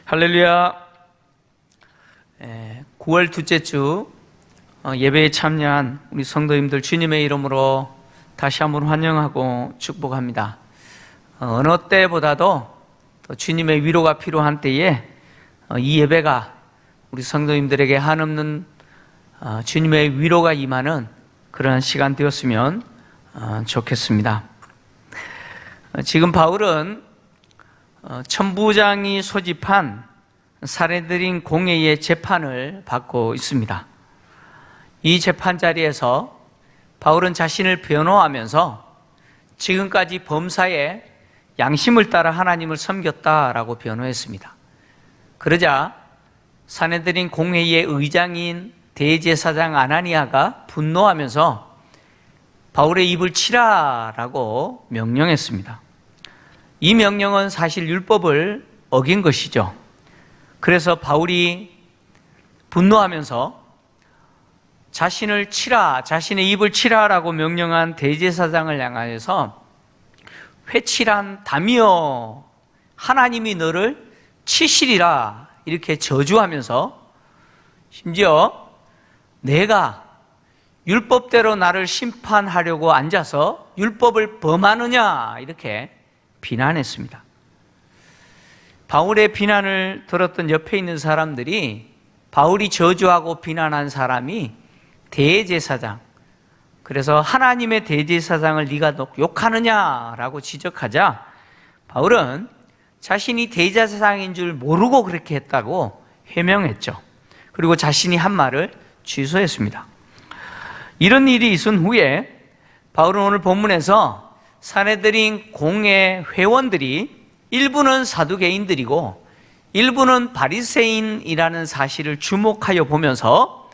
할렐루야. 9월 둘째 주 예배에 참여한 우리 성도님들 주님의 이름으로 다시 한번 환영하고 축복합니다. 어느 때보다도 또 주님의 위로가 필요한 때에 이 예배가 우리 성도님들에게 한없는 주님의 위로가 임하는 그런 시간 되었으면 좋겠습니다. 지금 바울은 천부장이 소집한 사내들인 공회의 재판을 받고 있습니다. 이 재판 자리에서 바울은 자신을 변호하면서 지금까지 범사에 양심을 따라 하나님을 섬겼다라고 변호했습니다. 그러자 사내들인 공회의 의장인 대제사장 아나니아가 분노하면서 바울의 입을 치라라고 명령했습니다. 이 명령은 사실 율법을 어긴 것이죠. 그래서 바울이 분노하면서 자신을 치라, 자신의 입을 치라라고 명령한 대제사장을 향하여서 회칠한 담이여 하나님이 너를 치시리라 이렇게 저주하면서 심지어 내가 율법대로 나를 심판하려고 앉아서 율법을 범하느냐 이렇게 비난했습니다. 바울의 비난을 들었던 옆에 있는 사람들이 바울이 저주하고 비난한 사람이 대제사장, 그래서 하나님의 대제사장을 네가 욕하느냐라고 지적하자 바울은 자신이 대제사장인 줄 모르고 그렇게 했다고 해명했죠. 그리고 자신이 한 말을 취소했습니다. 이런 일이 있은 후에 바울은 오늘 본문에서 사내들인 공회 회원들이 일부는 사두개인들이고 일부는 바리새인이라는 사실을 주목하여 보면서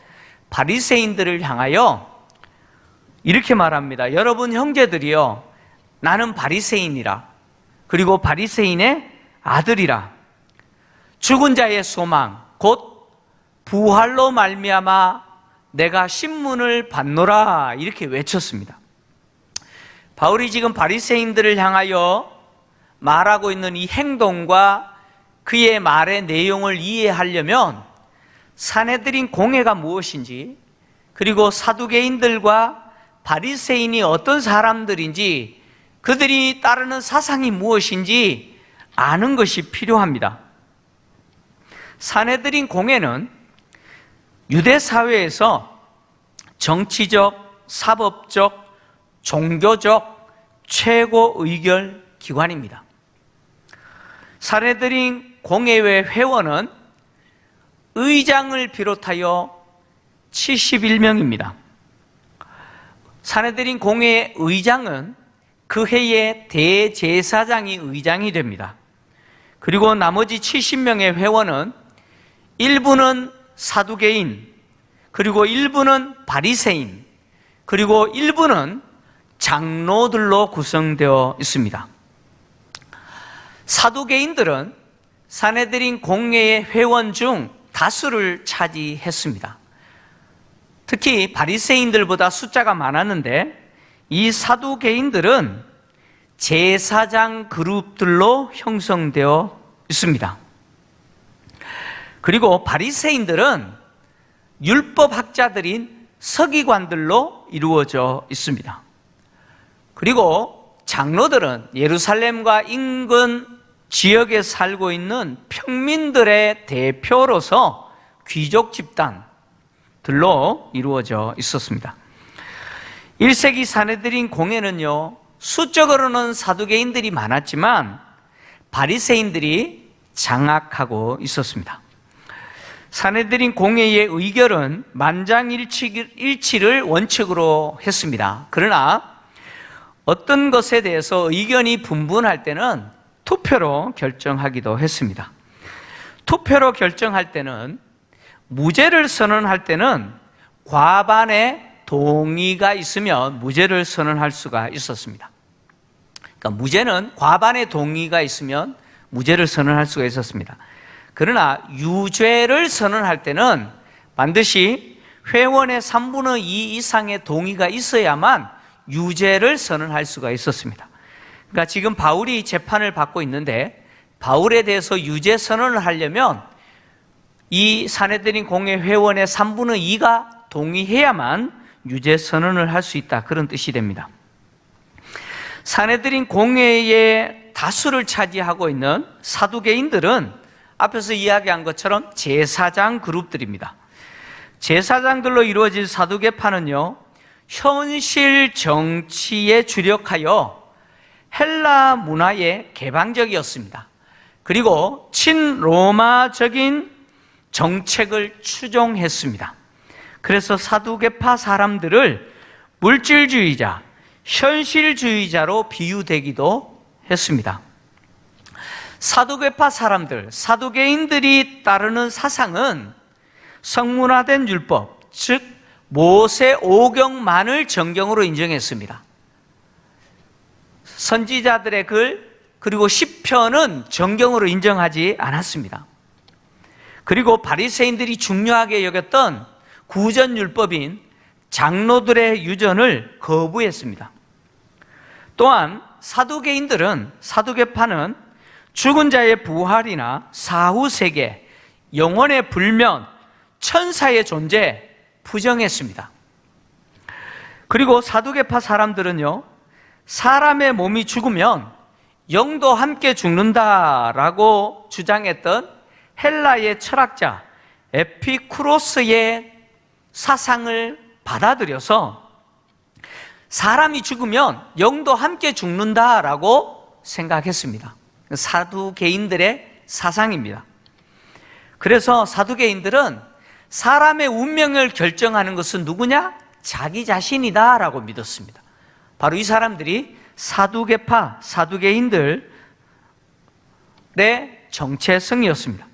바리새인들을 향하여 이렇게 말합니다. 여러분 형제들이여, 나는 바리새인이라, 그리고 바리새인의 아들이라, 죽은 자의 소망 곧 부활로 말미암아 내가 신문을 받노라 이렇게 외쳤습니다. 바울이 지금 바리새인들을 향하여 말하고 있는 이 행동과 그의 말의 내용을 이해하려면 사내들인 공회가 무엇인지, 그리고 사두개인들과 바리새인이 어떤 사람들인지, 그들이 따르는 사상이 무엇인지 아는 것이 필요합니다. 사내들인 공회는 유대 사회에서 정치적, 사법적, 종교적 최고 의결 기관입니다. 사내들인 공회의 회원은 의장을 비롯하여 71명입니다. 사내들인 공회의 의장은 그 해의 대제사장이 의장이 됩니다. 그리고 나머지 70명의 회원은 일부는 사두개인, 그리고 일부는 바리새인, 그리고 일부는 장로들로 구성되어 있습니다. 사두개인들은 사내들인 공회의 회원 중 다수를 차지했습니다. 특히 바리새인들보다 숫자가 많았는데 이 사두개인들은 제사장 그룹들로 형성되어 있습니다. 그리고 바리새인들은 율법학자들인 서기관들로 이루어져 있습니다. 그리고 장로들은 예루살렘과 인근 지역에 살고 있는 평민들의 대표로서 귀족 집단들로 이루어져 있었습니다. 1세기 사내들인 공회는요, 수적으로는 사두개인들이 많았지만 바리새인들이 장악하고 있었습니다. 사내들인 공회의 의결은 만장일치를 원칙으로 했습니다. 그러나 어떤 것에 대해서 의견이 분분할 때는 투표로 결정하기도 했습니다. 투표로 결정할 때는, 무죄를 선언할 때는 과반의 동의가 있으면 무죄를 선언할 수가 있었습니다. 그러니까 무죄는 과반의 동의가 있으면 무죄를 선언할 수가 있었습니다. 그러나 유죄를 선언할 때는 반드시 회원의 3분의 2 이상의 동의가 있어야만 유죄를 선언할 수가 있었습니다. 그러니까 지금 바울이 재판을 받고 있는데 바울에 대해서 유죄 선언을 하려면 이 사내들인 공회 회원의 3분의 2가 동의해야만 유죄 선언을 할 수 있다, 그런 뜻이 됩니다. 사내들인 공회의 다수를 차지하고 있는 사두개인들은 앞에서 이야기한 것처럼 제사장 그룹들입니다. 제사장들로 이루어질 사두개파는요, 현실 정치에 주력하여 헬라 문화에 개방적이었습니다. 그리고 친로마적인 정책을 추종했습니다. 그래서 사두개파 사람들을 물질주의자, 현실주의자로 비유되기도 했습니다. 사두개파 사람들, 사두개인들이 따르는 사상은 성문화된 율법, 즉 모세 오경만을 정경으로 인정했습니다. 선지자들의 글, 그리고 시편은 정경으로 인정하지 않았습니다. 그리고 바리새인들이 중요하게 여겼던 구전율법인 장로들의 유전을 거부했습니다. 또한 사두개파는 죽은 자의 부활이나 사후세계, 영혼의 불면, 천사의 존재 부정했습니다. 그리고 사두개파 사람들은요, 사람의 몸이 죽으면 영도 함께 죽는다라고 주장했던 헬라의 철학자 에피쿠로스의 사상을 받아들여서 사람이 죽으면 영도 함께 죽는다라고 생각했습니다. 사두개인들의 사상입니다. 그래서 사두개인들은 사람의 운명을 결정하는 것은 누구냐? 자기 자신이다라고 믿었습니다. 바로 이 사람들이 사두개파, 사두개인들의 정체성이었습니다.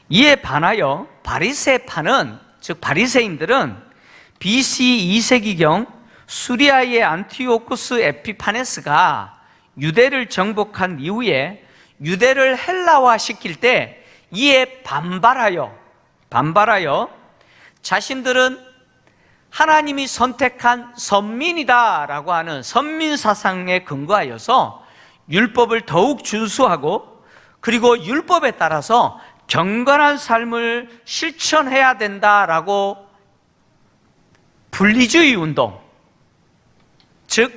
이에 반하여 바리새파는, 즉 바리새인들은 BC 2세기경 수리아의 안티오쿠스 에피파네스가 유대를 정복한 이후에 유대를 헬라화 시킬 때 이에 반발하여 자신들은 하나님이 선택한 선민이다라고 하는 선민 사상에 근거하여서 율법을 더욱 준수하고, 그리고 율법에 따라서 경건한 삶을 실천해야 된다라고 분리주의 운동, 즉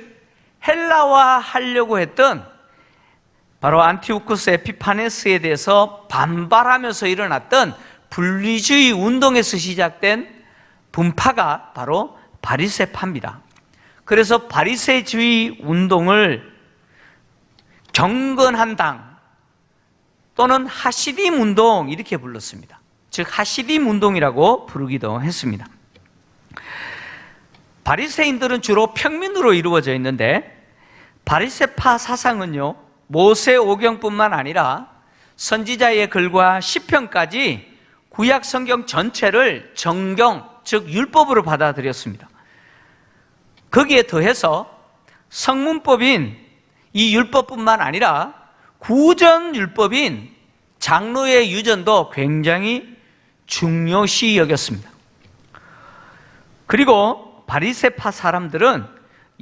헬라화 하려고 했던 바로 안티오쿠스 에피파네스에 대해서 반발하면서 일어났던 분리주의 운동에서 시작된 분파가 바로 바리새파입니다. 그래서 바리새주의 운동을 경건한 당 또는 하시딤 운동 이렇게 불렀습니다. 즉 하시딤 운동이라고 부르기도 했습니다. 바리새인들은 주로 평민으로 이루어져 있는데, 바리새파 사상은요, 모세 오경뿐만 아니라 선지자의 글과 시편까지 구약 성경 전체를 정경, 즉 율법으로 받아들였습니다. 거기에 더해서 성문법인 이 율법뿐만 아니라 구전 율법인 장로의 유전도 굉장히 중요시 여겼습니다. 그리고 바리새파 사람들은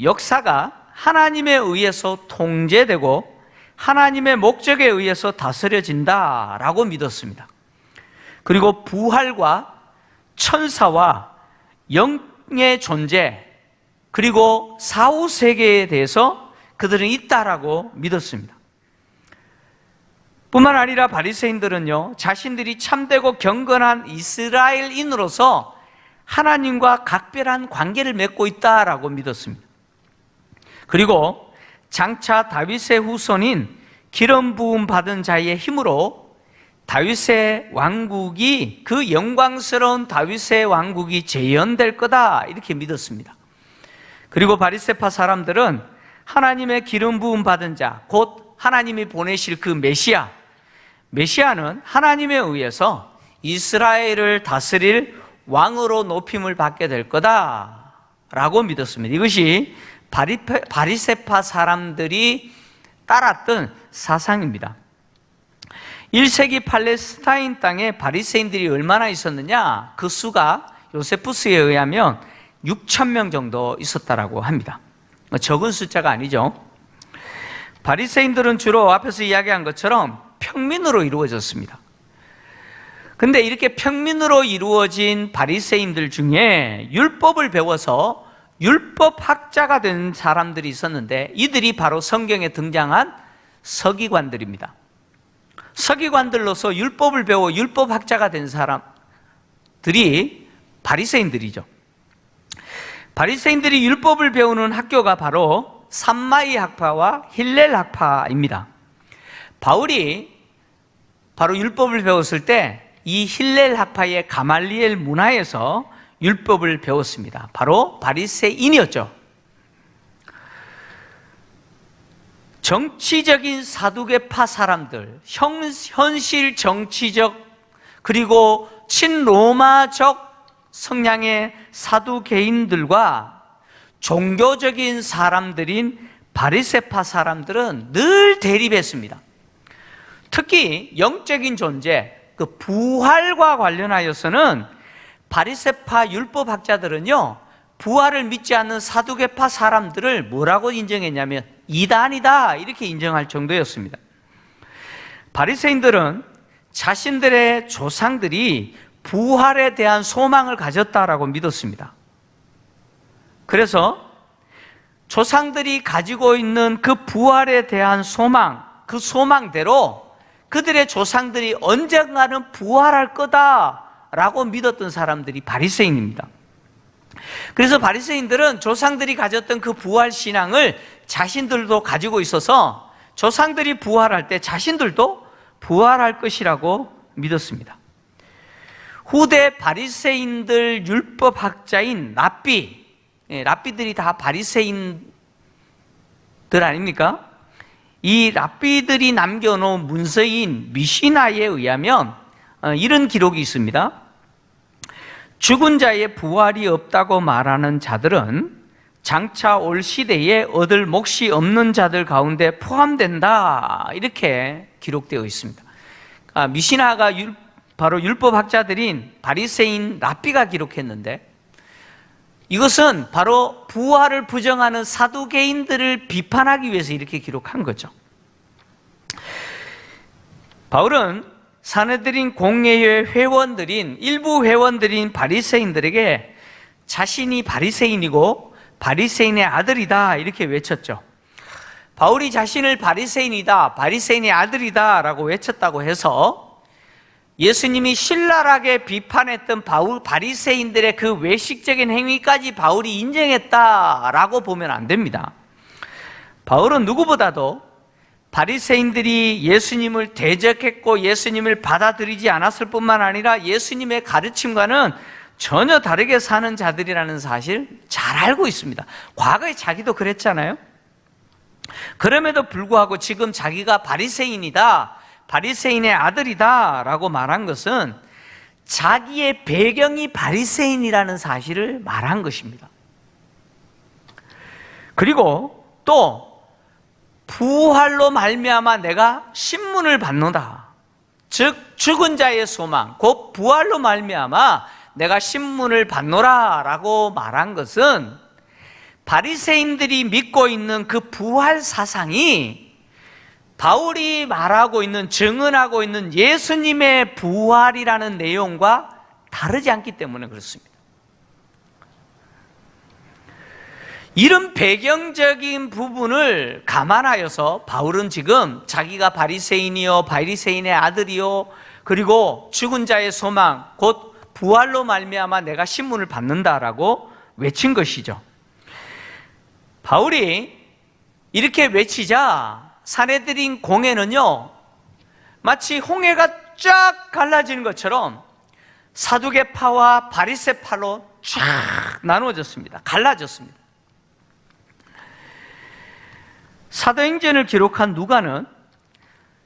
역사가 하나님에 의해서 통제되고 하나님의 목적에 의해서 다스려진다라고 믿었습니다. 그리고 부활과 천사와 영의 존재, 그리고 사후세계에 대해서 그들은 있다라고 믿었습니다. 뿐만 아니라 바리새인들은요, 자신들이 참되고 경건한 이스라엘인으로서 하나님과 각별한 관계를 맺고 있다라고 믿었습니다. 그리고 장차 다윗의 후손인 기름 부음 받은 자의 힘으로 다윗의 왕국이, 그 영광스러운 다윗의 왕국이 재현될 거다 이렇게 믿었습니다. 그리고 바리새파 사람들은 하나님의 기름 부음 받은 자, 곧 하나님이 보내실 그 메시아는 하나님에 의해서 이스라엘을 다스릴 왕으로 높임을 받게 될 거다라고 믿었습니다. 이것이 바리새파 사람들이 따랐던 사상입니다. 1세기 팔레스타인 땅에 바리새인들이 얼마나 있었느냐? 그 수가 요세푸스에 의하면 6,000명 정도 있었다라고 합니다. 적은 숫자가 아니죠. 바리새인들은 주로 앞에서 이야기한 것처럼 평민으로 이루어졌습니다. 근데 이렇게 평민으로 이루어진 바리새인들 중에 율법을 배워서 율법학자가 된 사람들이 있었는데, 이들이 바로 성경에 등장한 서기관들입니다. 서기관들로서 율법을 배워 율법학자가 된 사람들이 바리새인들이죠. 바리새인들이 율법을 배우는 학교가 바로 삼마이 학파와 힐렐 학파입니다. 바울이 바로 율법을 배웠을 때 이 힐렐 학파의 가말리엘 문화에서 율법을 배웠습니다. 바로 바리새인이었죠. 정치적인 사두개파 사람들, 현실 정치적 그리고 친로마적 성향의 사두개인들과 종교적인 사람들인 바리새파 사람들은 늘 대립했습니다. 특히 영적인 존재, 그 부활과 관련하여서는 바리새파 율법학자들은요, 부활을 믿지 않는 사두개파 사람들을 뭐라고 인정했냐면 이단이다, 이렇게 인정할 정도였습니다. 바리새인들은 자신들의 조상들이 부활에 대한 소망을 가졌다라고 믿었습니다. 그래서 조상들이 가지고 있는 그 부활에 대한 소망, 그 소망대로 그들의 조상들이 언젠가는 부활할 거다라고 믿었던 사람들이 바리새인입니다. 그래서 바리새인들은 조상들이 가졌던 그 부활 신앙을 자신들도 가지고 있어서 조상들이 부활할 때 자신들도 부활할 것이라고 믿었습니다. 후대 바리새인들 율법학자인 랍비, 랍비들이 다 바리새인들 아닙니까? 이 랍비들이 남겨놓은 문서인 미시나에 의하면 이런 기록이 있습니다. 죽은 자의 부활이 없다고 말하는 자들은 장차 올 시대에 얻을 몫이 없는 자들 가운데 포함된다, 이렇게 기록되어 있습니다. 미시나가 바로 율법학자들인 바리새인 랍비가 기록했는데, 이것은 바로 부활을 부정하는 사두개인들을 비판하기 위해서 이렇게 기록한 거죠. 바울은 사내들인 공회의 회원들인, 일부 회원들인 바리새인들에게 자신이 바리새인이고 바리새인의 아들이다, 이렇게 외쳤죠. 바울이 자신을 바리새인이다, 바리새인의 아들이다 라고 외쳤다고 해서 예수님이 신랄하게 비판했던 바리새인들의 그 외식적인 행위까지 바울이 인정했다라고 보면 안 됩니다. 바울은 누구보다도 바리새인들이 예수님을 대적했고 예수님을 받아들이지 않았을 뿐만 아니라 예수님의 가르침과는 전혀 다르게 사는 자들이라는 사실 잘 알고 있습니다. 과거에 자기도 그랬잖아요. 그럼에도 불구하고 지금 자기가 바리새인이다, 바리새인의 아들이다 라고 말한 것은 자기의 배경이 바리새인이라는 사실을 말한 것입니다. 그리고 또 부활로 말미암아 내가 신문을 받노다, 즉 죽은 자의 소망, 곧 부활로 말미암아 내가 신문을 받노라 라고 말한 것은 바리새인들이 믿고 있는 그 부활 사상이 바울이 말하고 있는, 증언하고 있는 예수님의 부활이라는 내용과 다르지 않기 때문에 그렇습니다. 이런 배경적인 부분을 감안하여서 바울은 지금 자기가 바리새인이요, 바리새인의 아들이요, 그리고 죽은 자의 소망, 곧 부활로 말미암아 내가 신문을 받는다라고 외친 것이죠. 바울이 이렇게 외치자 사내들인 공회는요, 마치 홍해가 쫙 갈라지는 것처럼 사두개파와 바리새파로 쫙 나누어졌습니다. 갈라졌습니다. 사도행전을 기록한 누가는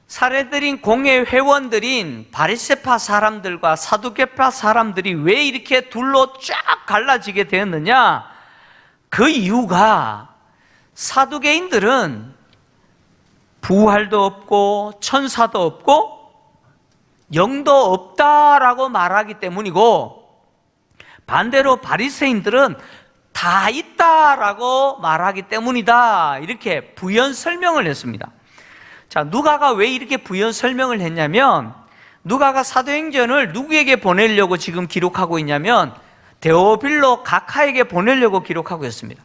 사내들인 공회 회원들인 바리새파 사람들과 사두개파 사람들이 왜 이렇게 둘로 쫙 갈라지게 되었느냐, 그 이유가 사두개인들은 부활도 없고 천사도 없고 영도 없다라고 말하기 때문이고, 반대로 바리새인들은 다 있다라고 말하기 때문이다. 이렇게 부연 설명을 했습니다. 자, 누가가 왜 이렇게 부연 설명을 했냐면, 누가가 사도행전을 누구에게 보내려고 지금 기록하고 있냐면 데오빌로 각하에게 보내려고 기록하고 있습니다.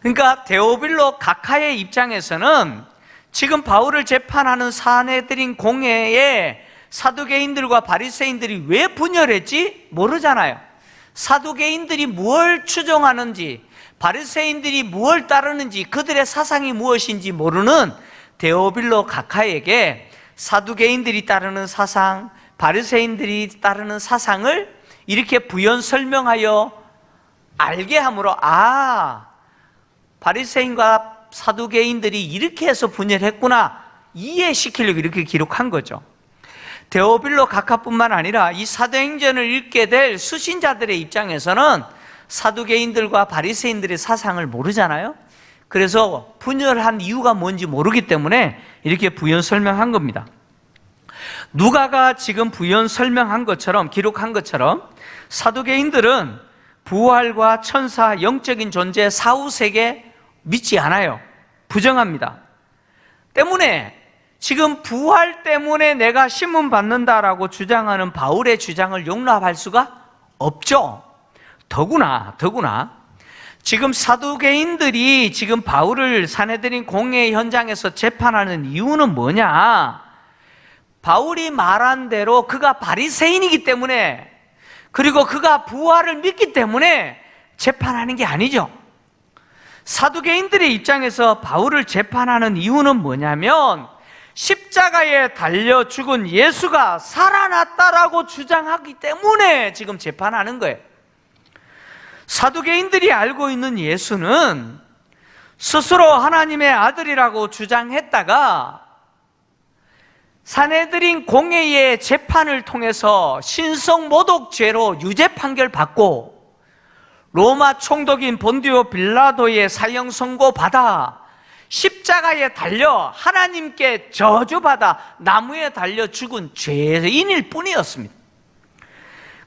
그러니까 데오빌로 각하의 입장에서는 지금 바울을 재판하는 사내들인 공회에 사두개인들과 바리새인들이 왜 분열했지? 모르잖아요. 사두개인들이 무엇을 추종하는지, 바리새인들이 무엇을 따르는지, 그들의 사상이 무엇인지 모르는 데오빌로 각하에게 사두개인들이 따르는 사상, 바리새인들이 따르는 사상을 이렇게 부연 설명하여 알게 함으로, 바리새인과 사두개인들이 이렇게 해서 분열했구나 이해시키려고 이렇게 기록한 거죠. 데오빌로 각하뿐만 아니라 이 사도행전을 읽게 될 수신자들의 입장에서는 사두개인들과 바리새인들의 사상을 모르잖아요. 그래서 분열한 이유가 뭔지 모르기 때문에 이렇게 부연 설명한 겁니다. 누가가 지금 부연 설명한 것처럼, 기록한 것처럼 사두개인들은 부활과 천사, 영적인 존재, 사후세계 믿지 않아요. 부정합니다. 때문에 지금 부활 때문에 내가 신문 받는다라고 주장하는 바울의 주장을 용납할 수가 없죠. 더구나 지금 사두개인들이 지금 바울을 사내들인 공회 현장에서 재판하는 이유는 뭐냐? 바울이 말한 대로 그가 바리새인이기 때문에, 그리고 그가 부활을 믿기 때문에 재판하는 게 아니죠. 사두개인들의 입장에서 바울을 재판하는 이유는 뭐냐면 십자가에 달려 죽은 예수가 살아났다라고 주장하기 때문에 지금 재판하는 거예요. 사두개인들이 알고 있는 예수는 스스로 하나님의 아들이라고 주장했다가 사내들인 공회의 재판을 통해서 신성모독죄로 유죄 판결 받고 로마 총독인 본디오 빌라도의 사형 선고 받아 십자가에 달려 하나님께 저주받아 나무에 달려 죽은 죄인일 뿐이었습니다.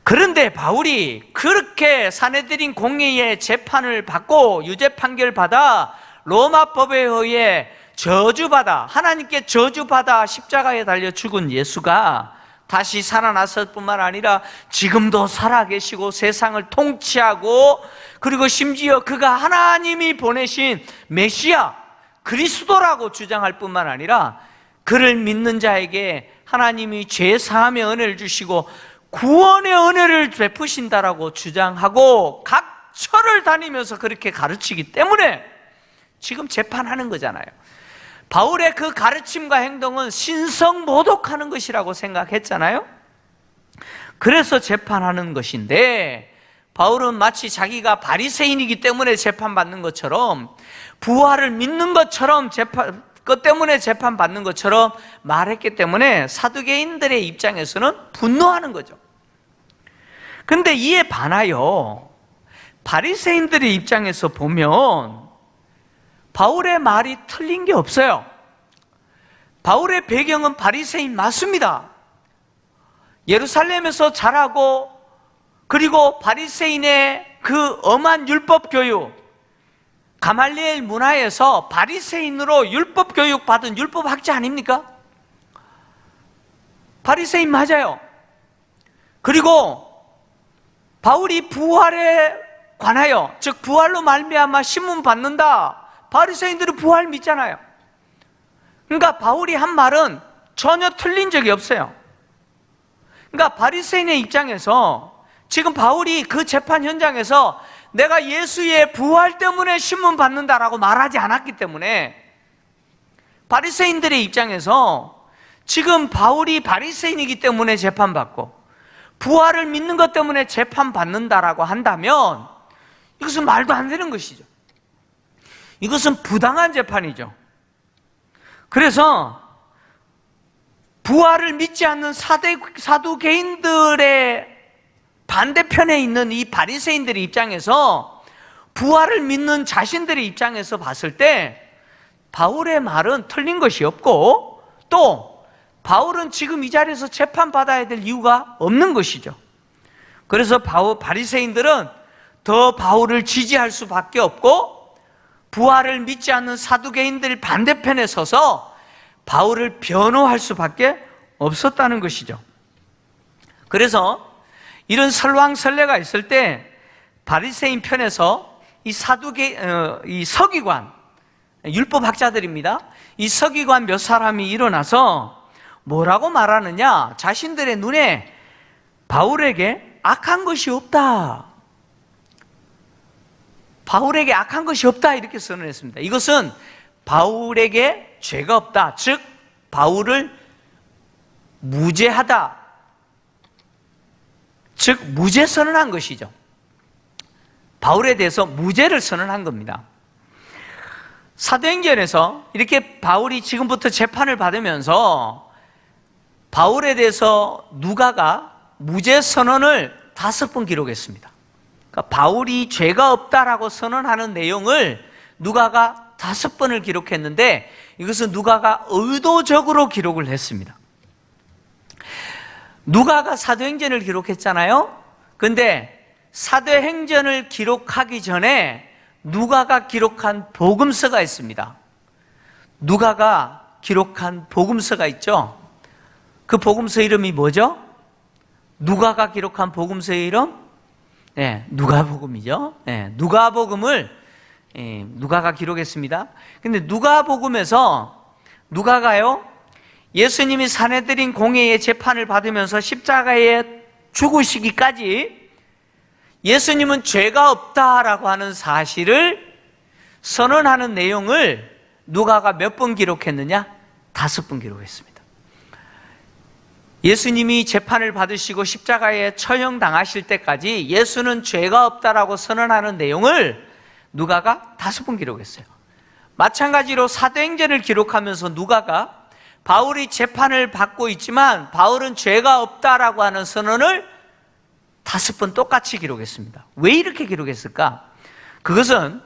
그런데 바울이 그렇게 사내들인 공회의 재판을 받고 유죄 판결 받아 로마법에 의해 저주받아, 하나님께 저주받아 십자가에 달려 죽은 예수가 다시 살아났을 뿐만 아니라 지금도 살아계시고 세상을 통치하고, 그리고 심지어 그가 하나님이 보내신 메시아 그리스도라고 주장할 뿐만 아니라 그를 믿는 자에게 하나님이 죄 사함의 은혜를 주시고 구원의 은혜를 베푸신다라고 주장하고 각 철을 다니면서 그렇게 가르치기 때문에 지금 재판하는 거잖아요. 바울의 그 가르침과 행동은 신성모독하는 것이라고 생각했잖아요. 그래서 재판하는 것인데, 바울은 마치 자기가 바리새인이기 때문에 재판받는 것처럼, 부활을 믿는 것처럼 그 때문에 재판받는 것처럼 말했기 때문에 사두개인들의 입장에서는 분노하는 거죠. 근데 이에 반하여 바리새인들의 입장에서 보면 바울의 말이 틀린 게 없어요. 바울의 배경은 바리새인 맞습니다. 예루살렘에서 자라고, 그리고 바리새인의 그 엄한 율법 교육, 가말리엘 문화에서 바리새인으로 율법 교육 받은 율법 학자 아닙니까? 바리새인 맞아요. 그리고 바울이 부활에 관하여, 즉 부활로 말미암아 신문 받는다, 바리새인들은 부활 믿잖아요. 그러니까 바울이 한 말은 전혀 틀린 적이 없어요. 그러니까 바리새인의 입장에서 지금 바울이 그 재판 현장에서 내가 예수의 부활 때문에 신문 받는다라고 말하지 않았기 때문에, 바리새인들의 입장에서 지금 바울이 바리새인이기 때문에 재판받고 부활을 믿는 것 때문에 재판받는다라고 한다면 이것은 말도 안 되는 것이죠. 이것은 부당한 재판이죠. 그래서 부활을 믿지 않는 사두개인들의 반대편에 있는 이 바리새인들의 입장에서, 부활을 믿는 자신들의 입장에서 봤을 때 바울의 말은 틀린 것이 없고, 또 바울은 지금 이 자리에서 재판받아야 될 이유가 없는 것이죠. 그래서 바리새인들은 더 바울을 지지할 수밖에 없고 부활을 믿지 않는 사두개인들 반대편에 서서 바울을 변호할 수밖에 없었다는 것이죠. 그래서 이런 설왕설래가 있을 때 바리새인 편에서 이 서기관, 율법학자들입니다. 이 서기관 몇 사람이 일어나서 뭐라고 말하느냐? 자신들의 눈에 바울에게 악한 것이 없다. 바울에게 악한 것이 없다 이렇게 선언했습니다. 이것은 바울에게 죄가 없다. 즉 바울을 무죄하다. 즉 무죄 선언한 것이죠. 바울에 대해서 무죄를 선언한 겁니다. 사도행전에서 이렇게 바울이 지금부터 재판을 받으면서 바울에 대해서 누가가 무죄 선언을 5번 기록했습니다. 그러니까 바울이 죄가 없다라고 선언하는 내용을 누가가 5번을 기록했는데 이것은 누가가 의도적으로 기록을 했습니다. 누가가 사도행전을 기록했잖아요. 그런데 사도행전을 기록하기 전에 누가가 기록한 복음서가 있습니다. 누가가 기록한 복음서가 있죠. 그 복음서 이름이 뭐죠? 누가가 기록한 복음서의 이름? 네, 누가복음이죠. 네, 누가복음을 누가가 기록했습니다. 근데 누가복음에서 누가가요, 예수님이 산헤드린 공회의 재판을 받으면서 십자가에 죽으시기까지 예수님은 죄가 없다라고 하는 사실을 선언하는 내용을 누가가 몇 번 기록했느냐? 5번 기록했습니다. 예수님이 재판을 받으시고 십자가에 처형당하실 때까지 예수는 죄가 없다라고 선언하는 내용을 누가가 5번 기록했어요. 마찬가지로 사도행전을 기록하면서 누가가 바울이 재판을 받고 있지만 바울은 죄가 없다라고 하는 선언을 5번 똑같이 기록했습니다. 왜 이렇게 기록했을까? 그것은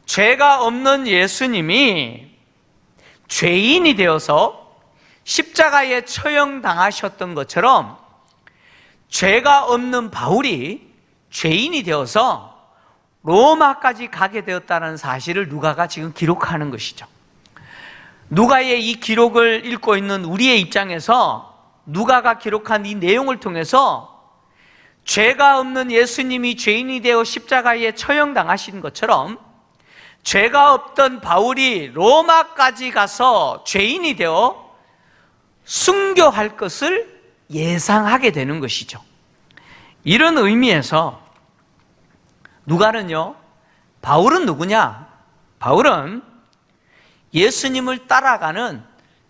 죄가 없는 예수님이 죄인이 되어서 십자가에 처형당하셨던 것처럼 죄가 없는 바울이 죄인이 되어서 로마까지 가게 되었다는 사실을 누가가 지금 기록하는 것이죠. 누가의 이 기록을 읽고 있는 우리의 입장에서 누가가 기록한 이 내용을 통해서 죄가 없는 예수님이 죄인이 되어 십자가에 처형당하신 것처럼 죄가 없던 바울이 로마까지 가서 죄인이 되어 순교할 것을 예상하게 되는 것이죠. 이런 의미에서 누가는요, 바울은 누구냐? 바울은 예수님을 따라가는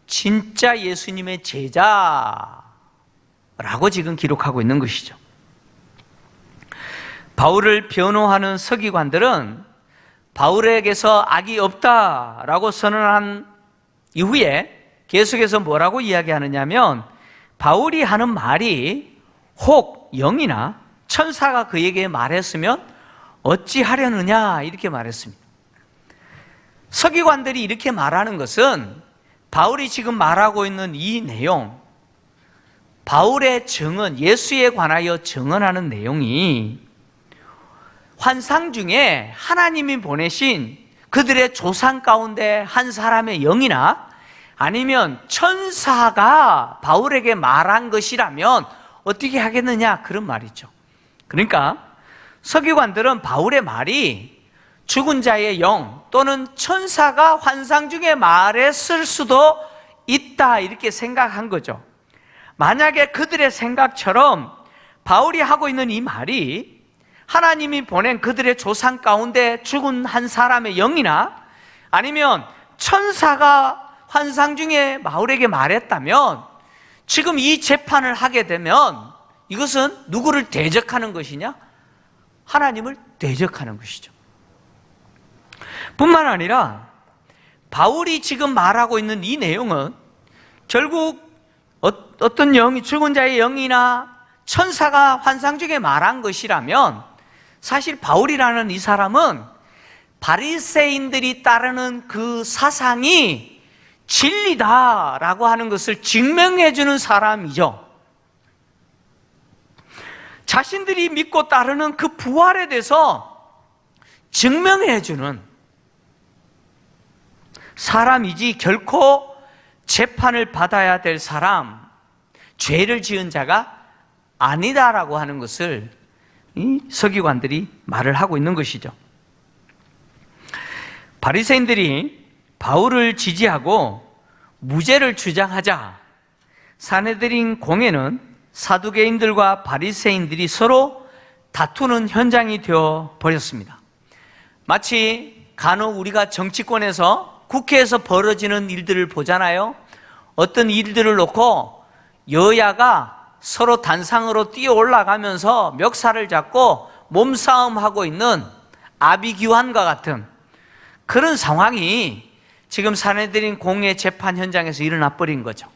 진짜 예수님의 제자라고 지금 기록하고 있는 것이죠. 바울을 변호하는 서기관들은 바울에게서 악이 없다라고 선언한 이후에 계속해서 뭐라고 이야기하느냐면 바울이 하는 말이 혹 영이나 천사가 그에게 말했으면 어찌하려느냐 이렇게 말했습니다. 서기관들이 이렇게 말하는 것은 바울이 지금 말하고 있는 이 내용, 바울의 증언, 예수에 관하여 증언하는 내용이 환상 중에 하나님이 보내신 그들의 조상 가운데 한 사람의 영이나 아니면 천사가 바울에게 말한 것이라면 어떻게 하겠느냐 그런 말이죠. 그러니까 서기관들은 바울의 말이 죽은 자의 영 또는 천사가 환상 중에 말했을 수도 있다 이렇게 생각한 거죠. 만약에 그들의 생각처럼 바울이 하고 있는 이 말이 하나님이 보낸 그들의 조상 가운데 죽은 한 사람의 영이나 아니면 천사가 환상 중에 바울에게 말했다면 지금 이 재판을 하게 되면 이것은 누구를 대적하는 것이냐? 하나님을 대적하는 것이죠. 뿐만 아니라 바울이 지금 말하고 있는 이 내용은 결국 어떤 영이 죽은 자의 영이나 천사가 환상 중에 말한 것이라면 사실 바울이라는 이 사람은 바리새인들이 따르는 그 사상이 진리다라고 하는 것을 증명해 주는 사람이죠. 자신들이 믿고 따르는 그 부활에 대해서 증명해 주는 사람이지 결코 재판을 받아야 될 사람, 죄를 지은 자가 아니다라고 하는 것을 이 서기관들이 말을 하고 있는 것이죠. 바리새인들이 바울을 지지하고 무죄를 주장하자 산헤드린 공회는 사두개인들과 바리새인들이 서로 다투는 현장이 되어 버렸습니다. 마치 간혹 우리가 정치권에서 국회에서 벌어지는 일들을 보잖아요. 어떤 일들을 놓고 여야가 서로 단상으로 뛰어 올라가면서 멱살을 잡고 몸싸움하고 있는 아비규환과 같은 그런 상황이 지금 산헤드린 공회 재판 현장에서 일어나 버린 거죠.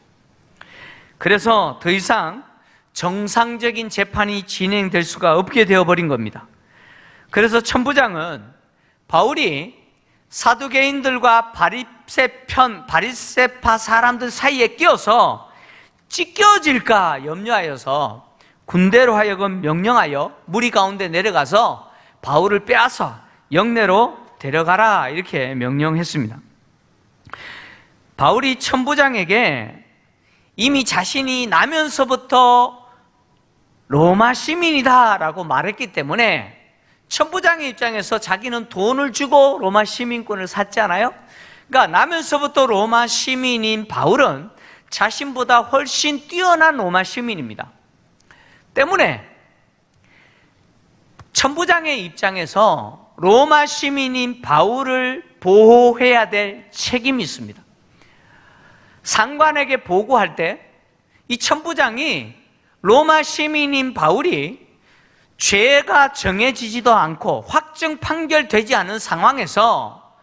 그래서 더 이상 정상적인 재판이 진행될 수가 없게 되어버린 겁니다. 그래서 천부장은 바울이 사두개인들과 바리새파 사람들 사이에 끼어서 찢겨질까 염려하여서 군대로 하여금 명령하여 무리 가운데 내려가서 바울을 빼앗아 영내로 데려가라 이렇게 명령했습니다. 바울이 천부장에게 이미 자신이 나면서부터 로마 시민이다 라고 말했기 때문에 천부장의 입장에서 자기는 돈을 주고 로마 시민권을 샀잖아요. 그러니까 나면서부터 로마 시민인 바울은 자신보다 훨씬 뛰어난 로마 시민입니다. 때문에 천부장의 입장에서 로마 시민인 바울을 보호해야 될 책임이 있습니다. 상관에게 보고할 때 이 천부장이 로마 시민인 바울이 죄가 정해지지도 않고 확정 판결되지 않은 상황에서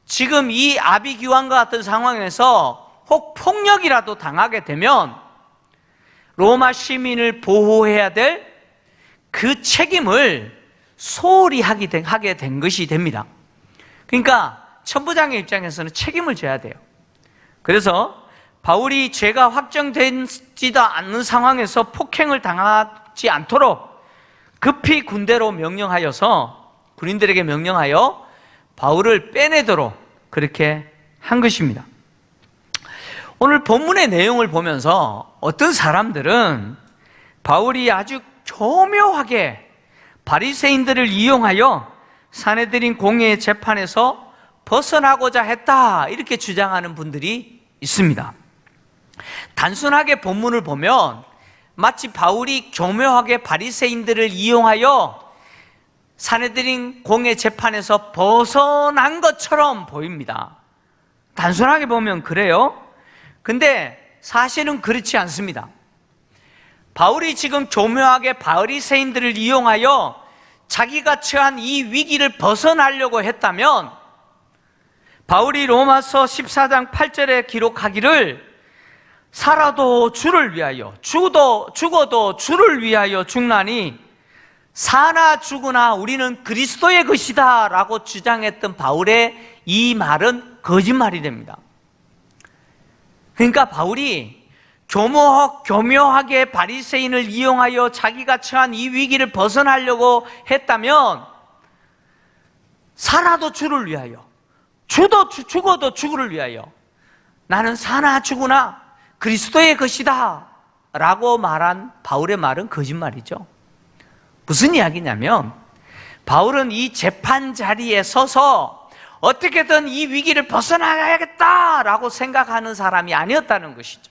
지금 이 아비규환과 같은 상황에서 혹 폭력이라도 당하게 되면 로마 시민을 보호해야 될 그 책임을 소홀히 하게 된 것이 됩니다. 그러니까 천부장의 입장에서는 책임을 져야 돼요. 그래서 바울이 죄가 확정되지도 않는 상황에서 폭행을 당하지 않도록 급히 군대로 명령하여서 군인들에게 명령하여 바울을 빼내도록 그렇게 한 것입니다. 오늘 본문의 내용을 보면서 어떤 사람들은 바울이 아주 교묘하게 바리새인들을 이용하여 산헤드린 공회의 재판에서 벗어나고자 했다 이렇게 주장하는 분들이 있습니다. 단순하게 본문을 보면 마치 바울이 교묘하게 바리새인들을 이용하여 산헤드린 공회 재판에서 벗어난 것처럼 보입니다. 단순하게 보면 그래요. 근데 사실은 그렇지 않습니다. 바울이 지금 교묘하게 바리새인들을 이용하여 자기가 처한 이 위기를 벗어나려고 했다면 바울이 로마서 14장 8절에 기록하기를 살아도 주를 위하여 죽어도 주를 위하여 죽나니 사나 죽으나 우리는 그리스도의 것이다 라고 주장했던 바울의 이 말은 거짓말이 됩니다. 그러니까 바울이 교묘하게 바리새인을 이용하여 자기가 처한 이 위기를 벗어나려고 했다면 살아도 주를 위하여 죽어도 주를 위하여 나는 사나 죽으나 그리스도의 것이다 라고 말한 바울의 말은 거짓말이죠. 무슨 이야기냐면 바울은 이 재판 자리에 서서 어떻게든 이 위기를 벗어나야겠다라고 생각하는 사람이 아니었다는 것이죠.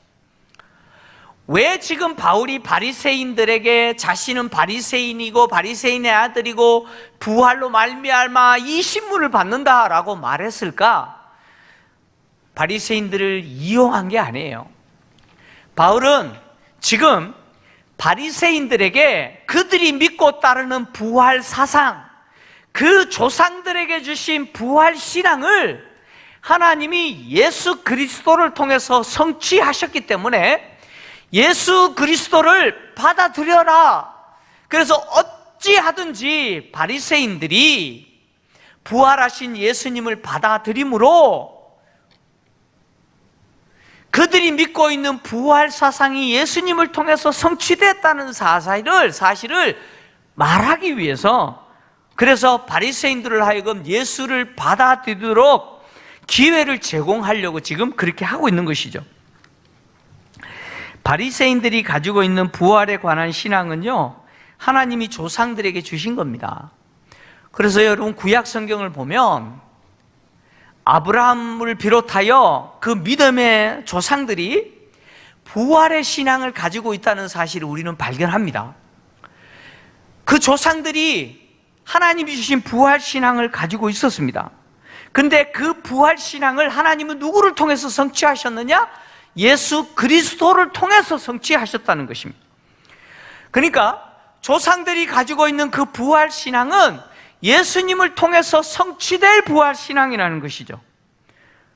왜 지금 바울이 바리새인들에게 자신은 바리새인이고 바리새인의 아들이고 부활로 말미암아 이 신분을 받는다라고 말했을까? 바리새인들을 이용한 게 아니에요. 바울은 지금 바리새인들에게 그들이 믿고 따르는 부활 사상, 그 조상들에게 주신 부활 신앙을 하나님이 예수 그리스도를 통해서 성취하셨기 때문에 예수 그리스도를 받아들여라. 그래서 어찌하든지 바리새인들이 부활하신 예수님을 받아들임으로 그들이 믿고 있는 부활 사상이 예수님을 통해서 성취됐다는 사실을 말하기 위해서, 그래서 바리새인들을 하여금 예수를 받아들이도록 기회를 제공하려고 지금 그렇게 하고 있는 것이죠. 바리새인들이 가지고 있는 부활에 관한 신앙은요, 하나님이 조상들에게 주신 겁니다. 그래서 여러분 구약 성경을 보면 아브라함을 비롯하여 그 믿음의 조상들이 부활의 신앙을 가지고 있다는 사실을 우리는 발견합니다. 그 조상들이 하나님이 주신 부활 신앙을 가지고 있었습니다. 근데 그 부활 신앙을 하나님은 누구를 통해서 성취하셨느냐? 예수 그리스도를 통해서 성취하셨다는 것입니다. 그러니까 조상들이 가지고 있는 그 부활 신앙은 예수님을 통해서 성취될 부활 신앙이라는 것이죠.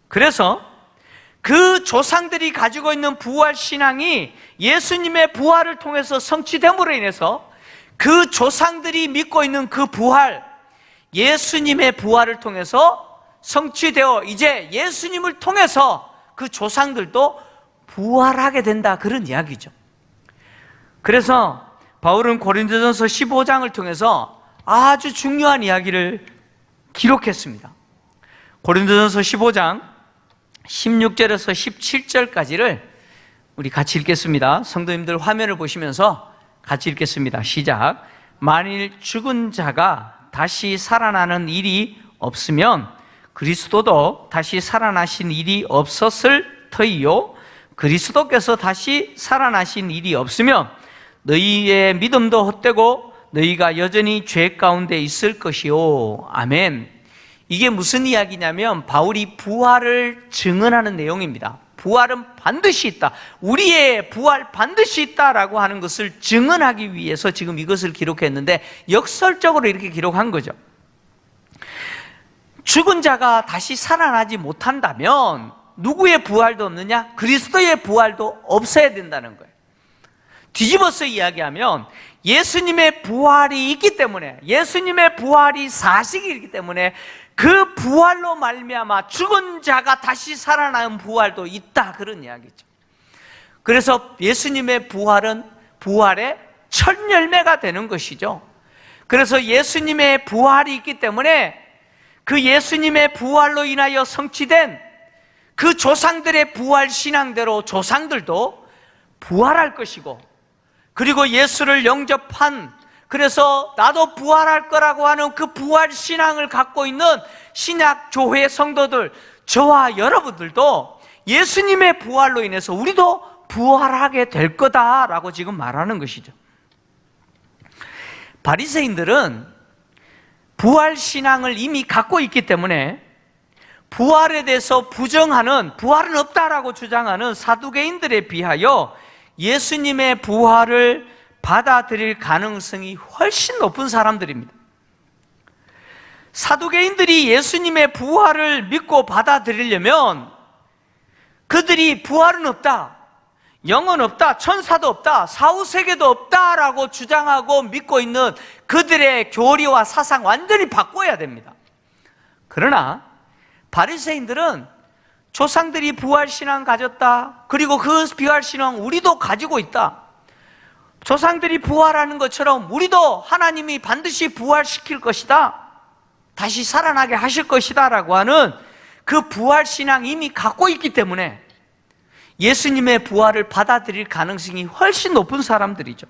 그래서 그 조상들이 가지고 있는 부활 신앙이 예수님의 부활을 통해서 성취됨으로 인해서 그 조상들이 믿고 있는 그 부활, 예수님의 부활을 통해서 성취되어 이제 예수님을 통해서 그 조상들도 부활하게 된다, 그런 이야기죠. 그래서 바울은 고린도전서 15장을 통해서 아주 중요한 이야기를 기록했습니다. 고린도전서 15장 16절에서 17절까지를 우리 같이 읽겠습니다. 성도님들 화면을 보시면서 같이 읽겠습니다. 시작. 만일 죽은 자가 다시 살아나는 일이 없으면 그리스도도 다시 살아나신 일이 없었을 터이요, 그리스도께서 다시 살아나신 일이 없으면 너희의 믿음도 헛되고 너희가 여전히 죄 가운데 있을 것이요. 아멘. 이게 무슨 이야기냐면 바울이 부활을 증언하는 내용입니다. 부활은 반드시 있다, 우리의 부활 반드시 있다라고 하는 것을 증언하기 위해서 지금 이것을 기록했는데 역설적으로 이렇게 기록한 거죠. 죽은 자가 다시 살아나지 못한다면 누구의 부활도 없느냐? 그리스도의 부활도 없어야 된다는 거예요. 뒤집어서 이야기하면 예수님의 부활이 있기 때문에, 예수님의 부활이 사실이기 때문에 그 부활로 말미암아 죽은 자가 다시 살아나는 부활도 있다, 그런 이야기죠. 그래서 예수님의 부활은 부활의 첫 열매가 되는 것이죠. 그래서 예수님의 부활이 있기 때문에 그 예수님의 부활로 인하여 성취된 그 조상들의 부활 신앙대로 조상들도 부활할 것이고, 그리고 예수를 영접한, 그래서 나도 부활할 거라고 하는 그 부활 신앙을 갖고 있는 신약 교회 성도들, 저와 여러분들도 예수님의 부활로 인해서 우리도 부활하게 될 거다라고 지금 말하는 것이죠. 바리새인들은 부활 신앙을 이미 갖고 있기 때문에 부활에 대해서 부정하는, 부활은 없다라고 주장하는 사두개인들에 비하여 예수님의 부활을 받아들일 가능성이 훨씬 높은 사람들입니다. 사두개인들이 예수님의 부활을 믿고 받아들이려면 그들이 부활은 없다, 영은 없다, 천사도 없다, 사후세계도 없다라고 주장하고 믿고 있는 그들의 교리와 사상 완전히 바꿔야 됩니다. 그러나 바리새인들은 조상들이 부활신앙 가졌다, 그리고 그 부활신앙 우리도 가지고 있다, 조상들이 부활하는 것처럼 우리도 하나님이 반드시 부활시킬 것이다, 다시 살아나게 하실 것이다 라고 하는 그 부활신앙 이미 갖고 있기 때문에 예수님의 부활을 받아들일 가능성이 훨씬 높은 사람들이죠.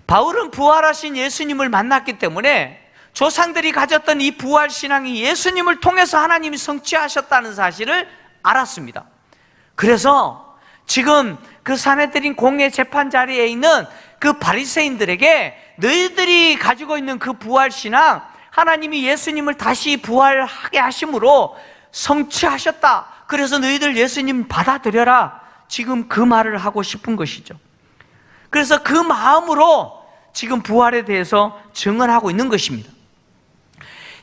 바울은 부활하신 예수님을 만났기 때문에 조상들이 가졌던 이 부활신앙이 예수님을 통해서 하나님이 성취하셨다는 사실을 알았습니다. 그래서 지금 그 산헤드린 공회 재판 자리에 있는 그 바리새인들에게 너희들이 가지고 있는 그 부활신앙, 하나님이 예수님을 다시 부활하게 하심으로 성취하셨다, 그래서 너희들 예수님 받아들여라, 지금 그 말을 하고 싶은 것이죠. 그래서 그 마음으로 지금 부활에 대해서 증언하고 있는 것입니다.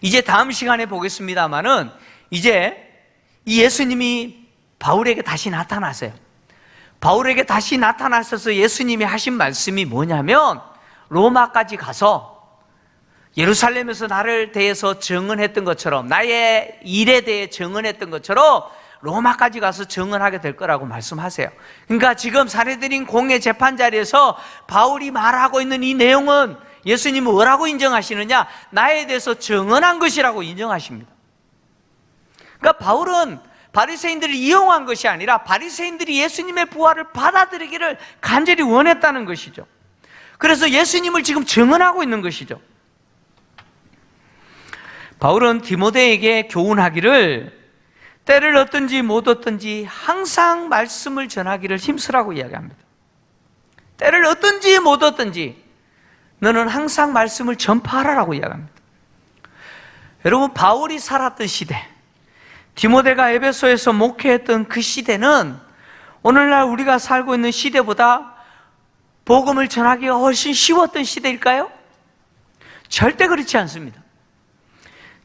이제 다음 시간에 보겠습니다마는 이제 이 예수님이 바울에게 다시 나타나세요. 바울에게 다시 나타나셔서 예수님이 하신 말씀이 뭐냐면, 로마까지 가서 예루살렘에서 나를 대해서 증언했던 것처럼, 나의 일에 대해 증언했던 것처럼 로마까지 가서 증언하게 될 거라고 말씀하세요. 그러니까 지금 산헤드린 공회 재판 자리에서 바울이 말하고 있는 이 내용은 예수님은 뭐라고 인정하시느냐? 나에 대해서 정언한 것이라고 인정하십니다. 그러니까 바울은 바리새인들을 이용한 것이 아니라 바리새인들이 예수님의 부활을 받아들이기를 간절히 원했다는 것이죠. 그래서 예수님을 지금 증언하고 있는 것이죠. 바울은 디모데에게 교훈하기를 때를 얻든지 못 얻든지 항상 말씀을 전하기를 힘쓰라고 이야기합니다. 때를 얻든지 못 얻든지 너는 항상 말씀을 전파하라고 이야기합니다. 여러분, 바울이 살았던 시대, 디모데가 에베소에서 목회했던 그 시대는 오늘날 우리가 살고 있는 시대보다 복음을 전하기가 훨씬 쉬웠던 시대일까요? 절대 그렇지 않습니다.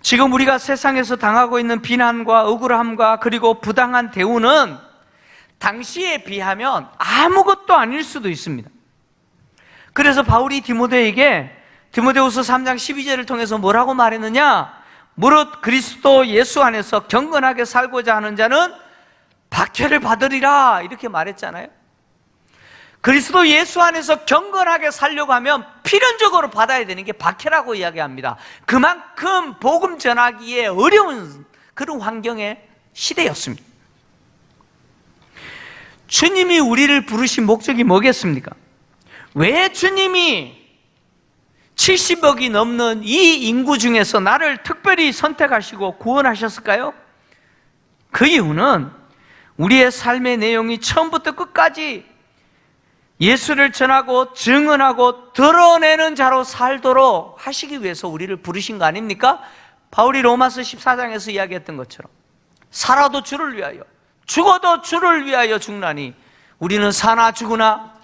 지금 우리가 세상에서 당하고 있는 비난과 억울함과 그리고 부당한 대우는 당시에 비하면 아무것도 아닐 수도 있습니다. 그래서 바울이 디모데에게 디모데후서 3장 12절을 통해서 뭐라고 말했느냐? 무릇 그리스도 예수 안에서 경건하게 살고자 하는 자는 박해를 받으리라, 이렇게 말했잖아요. 그리스도 예수 안에서 경건하게 살려고 하면 필연적으로 받아야 되는 게 박해라고 이야기합니다. 그만큼 복음 전하기에 어려운 그런 환경의 시대였습니다. 주님이 우리를 부르신 목적이 뭐겠습니까? 왜 주님이 70억이 넘는 이 인구 중에서 나를 특별히 선택하시고 구원하셨을까요? 그 이유는 우리의 삶의 내용이 처음부터 끝까지 예수를 전하고 증언하고 드러내는 자로 살도록 하시기 위해서 우리를 부르신 거 아닙니까? 바울이 로마서 14장에서 이야기했던 것처럼 살아도 주를 위하여 죽어도 주를 위하여 죽나니 우리는 사나 죽으나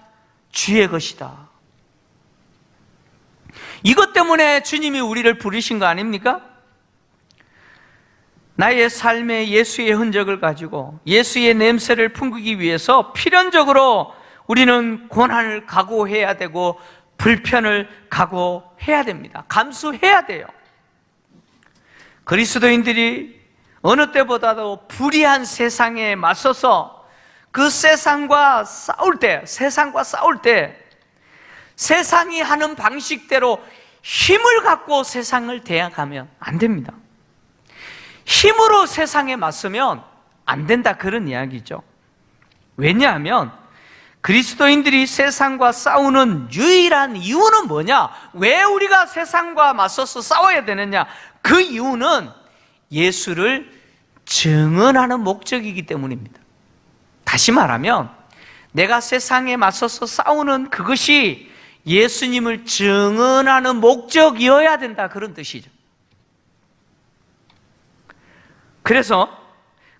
주의 것이다. 이것 때문에 주님이 우리를 부르신 거 아닙니까? 나의 삶에 예수의 흔적을 가지고 예수의 냄새를 풍기기 위해서 필연적으로 우리는 고난을 각오해야 되고 불편을 각오해야 됩니다. 감수해야 돼요. 그리스도인들이 어느 때보다도 불의한 세상에 맞서서 그 세상과 싸울 때 세상이 하는 방식대로 힘을 갖고 세상을 대항하면 안 됩니다. 힘으로 세상에 맞서면 안 된다, 그런 이야기죠. 왜냐하면 그리스도인들이 세상과 싸우는 유일한 이유는 뭐냐? 왜 우리가 세상과 맞서서 싸워야 되느냐? 그 이유는 예수를 증언하는 목적이기 때문입니다. 다시 말하면 내가 세상에 맞서서 싸우는 그것이 예수님을 증언하는 목적이어야 된다, 그런 뜻이죠. 그래서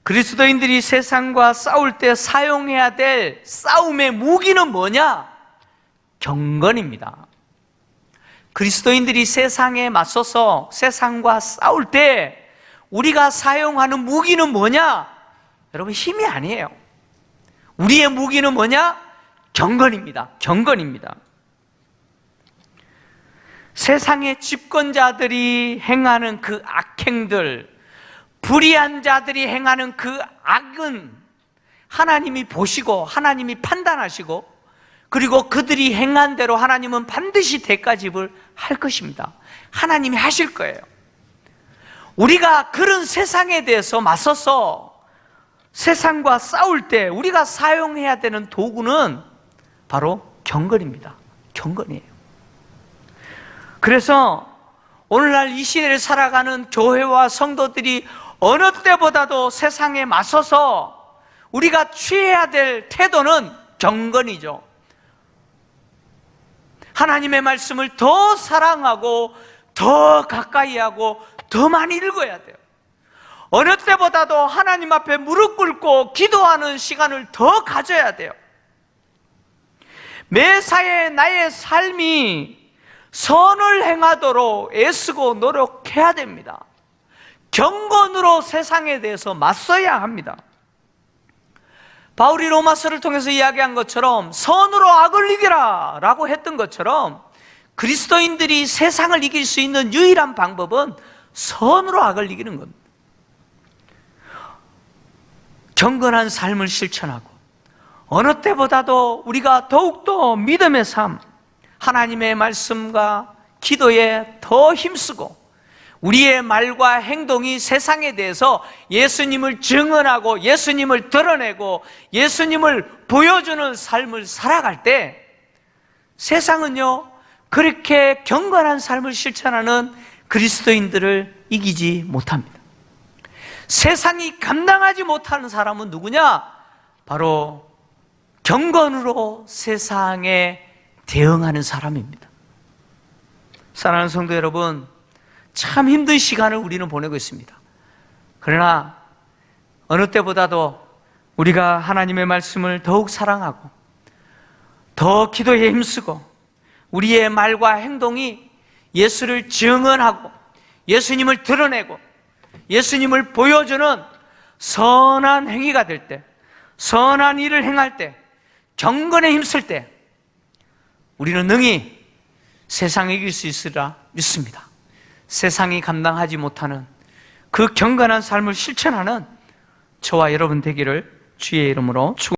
그리스도인들이 세상과 싸울 때 사용해야 될 싸움의 무기는 뭐냐? 경건입니다. 그리스도인들이 세상에 맞서서 세상과 싸울 때 우리가 사용하는 무기는 뭐냐? 여러분, 힘이 아니에요. 우리의 무기는 뭐냐? 경건입니다. 경건입니다. 세상의 집권자들이 행하는 그 악행들, 불의한 자들이 행하는 그 악은 하나님이 보시고 하나님이 판단하시고 그리고 그들이 행한 대로 하나님은 반드시 대가집을 할 것입니다. 하나님이 하실 거예요. 우리가 그런 세상에 대해서 맞서서 세상과 싸울 때 우리가 사용해야 되는 도구는 바로 경건입니다. 경건이에요. 그래서 오늘날 이 시대를 살아가는 교회와 성도들이 어느 때보다도 세상에 맞서서 우리가 취해야 될 태도는 경건이죠. 하나님의 말씀을 더 사랑하고 더 가까이 하고 더 많이 읽어야 돼요. 어느 때보다도 하나님 앞에 무릎 꿇고 기도하는 시간을 더 가져야 돼요. 매사에 나의 삶이 선을 행하도록 애쓰고 노력해야 됩니다. 경건으로 세상에 대해서 맞서야 합니다. 바울이 로마서를 통해서 이야기한 것처럼 선으로 악을 이기라 라고 했던 것처럼 그리스도인들이 세상을 이길 수 있는 유일한 방법은 선으로 악을 이기는 겁니다. 경건한 삶을 실천하고 어느 때보다도 우리가 더욱더 믿음의 삶, 하나님의 말씀과 기도에 더 힘쓰고 우리의 말과 행동이 세상에 대해서 예수님을 증언하고 예수님을 드러내고 예수님을 보여주는 삶을 살아갈 때 세상은요, 그렇게 경건한 삶을 실천하는 그리스도인들을 이기지 못합니다. 세상이 감당하지 못하는 사람은 누구냐? 바로 경건으로 세상에 대응하는 사람입니다. 사랑하는 성도 여러분, 참 힘든 시간을 우리는 보내고 있습니다. 그러나 어느 때보다도 우리가 하나님의 말씀을 더욱 사랑하고 더 기도에 힘쓰고 우리의 말과 행동이 예수를 증언하고 예수님을 드러내고 예수님을 보여주는 선한 행위가 될 때, 선한 일을 행할 때, 경건에 힘쓸 때 우리는 능히 세상을 이길 수 있으리라 믿습니다. 세상이 감당하지 못하는 그 경건한 삶을 실천하는 저와 여러분 되기를 주의 이름으로 축원합니다.